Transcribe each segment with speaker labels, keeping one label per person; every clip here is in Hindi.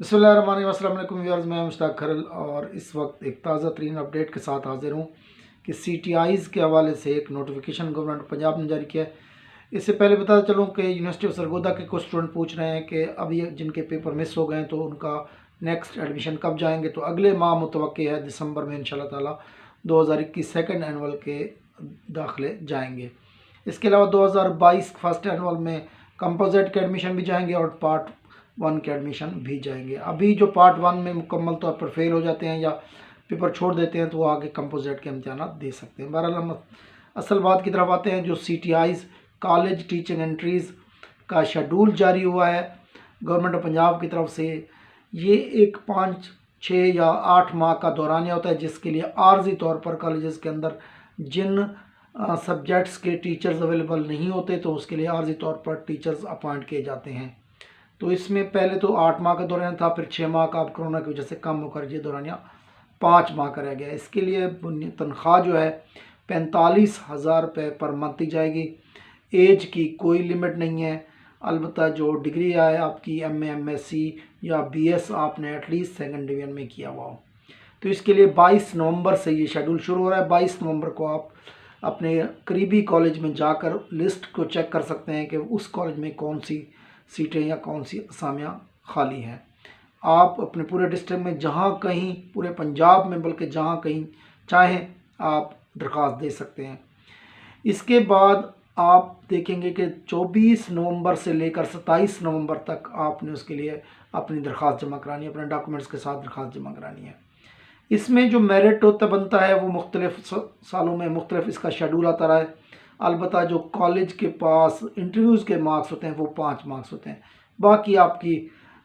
Speaker 1: बिस्मिल्लाहिर्रहमानिर्रहीम, अस्सलाम वालेकुम व्यूअर्स। मैं मुश्ताक खरल और इस वक्त एक ताज़ा तरीन अपडेट के साथ हाजिर हूँ कि CTIs के हवाले से एक नोटिफिकेशन गवर्नमेंट पंजाब ने जारी किया है। इससे पहले बता चलूँ कि यूनिवर्सिटी ऑफ सरगोदा के कुछ स्टूडेंट पूछ रहे हैं कि अभी जिनके पेपर मिस हो गए हैं तो उनका नेक्स्ट एडमिशन कब जाएंगे। तो अगले माह मुतवक्की है दिसंबर में इंशाल्लाह ताला 2021 सेकेंड एनुअल के दाखिले जाएंगे। इसके अलावा 2022 फर्स्ट एनुअल में कंपोजिट के एडमिशन भी जाएंगे और पार्ट 1 के एडमिशन भी जाएंगे। अभी जो पार्ट 1 में मुकम्मल तौर पर फेल हो जाते हैं या पेपर छोड़ देते हैं तो वो आगे कंपोजिट के इम्तहान दे सकते हैं। बहरहाल हम असल बात की तरफ आते हैं। जो CTIs कॉलेज टीचिंग एंट्रीज़ का शेड्यूल जारी हुआ है गवर्नमेंट ऑफ पंजाब की तरफ से, ये एक 5, 6 या 8 माह का दौरानिया होता है जिसके लिए आर्जी तौर पर कॉलेजेस के अंदर जिन सब्जेक्ट्स के टीचर्स अवेलेबल नहीं होते तो उसके लिए आर्जी तौर पर टीचर्स अपॉइंट किए जाते हैं। तो इसमें पहले तो 8 माह का दौरानिया था, फिर 6 माह का, अब कोरोना की वजह से कम होकर ये दौरानिया 5 माह का रह गया। इसके लिए तनख्वाह जो है 45,000 रुपये पर मंथ दी जाएगी। एज की कोई लिमिट नहीं है, अलबत्ता जो डिग्री है आपकी MA MSc या BS आपने एटलीस्ट सेकंड डिवीजन में किया हुआ हो। तो इसके लिए 22 नवंबर से ये शेड्यूल शुरू हो रहा है। 22 नवंबर को आप अपने करीबी कॉलेज में जाकर लिस्ट को चेक कर सकते हैं कि उस कॉलेज में कौन सी सीटें या कौन सी असामियाँ खाली हैं। आप अपने पूरे डिस्ट्रिक्ट में जहाँ कहीं, पूरे पंजाब में बल्कि जहाँ कहीं चाहें आप दरख्वास्त दे सकते हैं। इसके बाद आप देखेंगे कि 24 नवंबर से लेकर 27 नवंबर तक आपने उसके लिए अपनी दरख्वास्त जमा करानी है, अपने डॉक्यूमेंट्स के साथ दरख्वास्त जमा करानी है। इसमें जो मेरिट होता बनता है वो मुख्तलिफ सालों में मुख्तलिफ इसका शेड्यूल आता रहा है। अलबत्ता जो कॉलेज के पास इंटरव्यूज़ के मार्क्स होते हैं वो 5 मार्क्स होते हैं। बाकी आपकी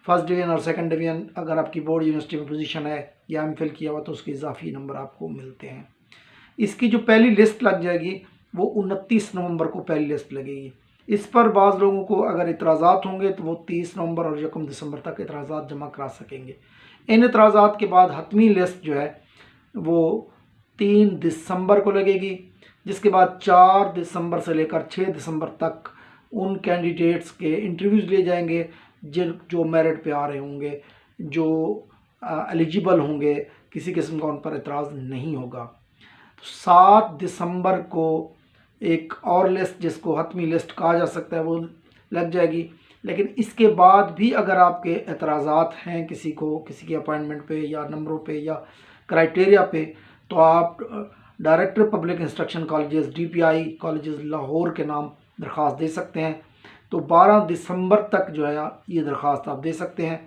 Speaker 1: फर्स्ट डिवीज़न और सेकंड डिवीज़न, अगर आपकी बोर्ड यूनिवर्सिटी में पोजीशन है या MPhil किया हुआ तो उसके इजाफी नंबर आपको मिलते हैं। इसकी जो पहली लिस्ट लग जाएगी वो 29 नवंबर को पहली लिस्ट लगेगी। इस पर बाज़ लोगों को अगर इतराज़ात होंगे तो वो 30 नवंबर और 1 दिसंबर तक इतराज़ात जमा करा सकेंगे। इन इतराज़ात के बाद हतमी लिस्ट जो है वो 3 दिसंबर को लगेगी, जिसके बाद 4 दिसंबर से लेकर 6 दिसंबर तक उन कैंडिडेट्स के इंटरव्यूज़ लिए जाएंगे जो मेरिट पे आ रहे होंगे, जो एलिजिबल होंगे, किसी किस्म का उन पर एतराज़ नहीं होगा। 7 दिसंबर को एक और लिस्ट जिसको हतमी लिस्ट कहा जा सकता है वो लग जाएगी। लेकिन इसके बाद भी अगर आपके एतराज़ात हैं किसी की अपॉइंटमेंट पे या नंबरों पे या क्राइटेरिया पे, तो आप director public instruction colleges DPI colleges Lahore के नाम दरख्वास्त दे सकते हैं। तो 12 दिसंबर तक जो है ये दरख्वास्त आप दे सकते हैं।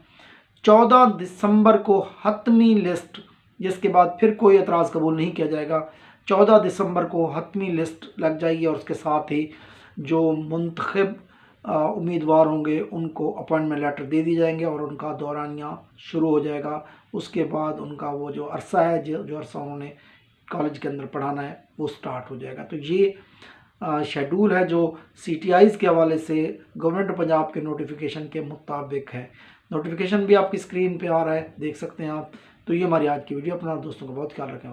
Speaker 1: 14 दिसंबर को हतमी लिस्ट, जिसके बाद फिर कोई एतराज़ कबूल नहीं किया जाएगा। 14 दिसंबर को हतमी लिस्ट लग जाएगी और उसके साथ ही जो मुंतखब उम्मीदवार होंगे उनको अपॉइंटमेंट लेटर दे दी जाएंगे और उनका दौरानिया शुरू हो जाएगा। उसके बाद उनका वो जो अरसा है, जो अरसा उन्होंने कॉलेज के अंदर पढ़ाना है वो स्टार्ट हो जाएगा। तो ये शेड्यूल है जो CTIs के हवाले से गवर्नमेंट पंजाब के नोटिफिकेशन के मुताबिक है। नोटिफिकेशन भी आपकी स्क्रीन पे आ रहा है, देख सकते हैं आप। तो ये हमारी आज की वीडियो। अपना दोस्तों का बहुत ख्याल रखें।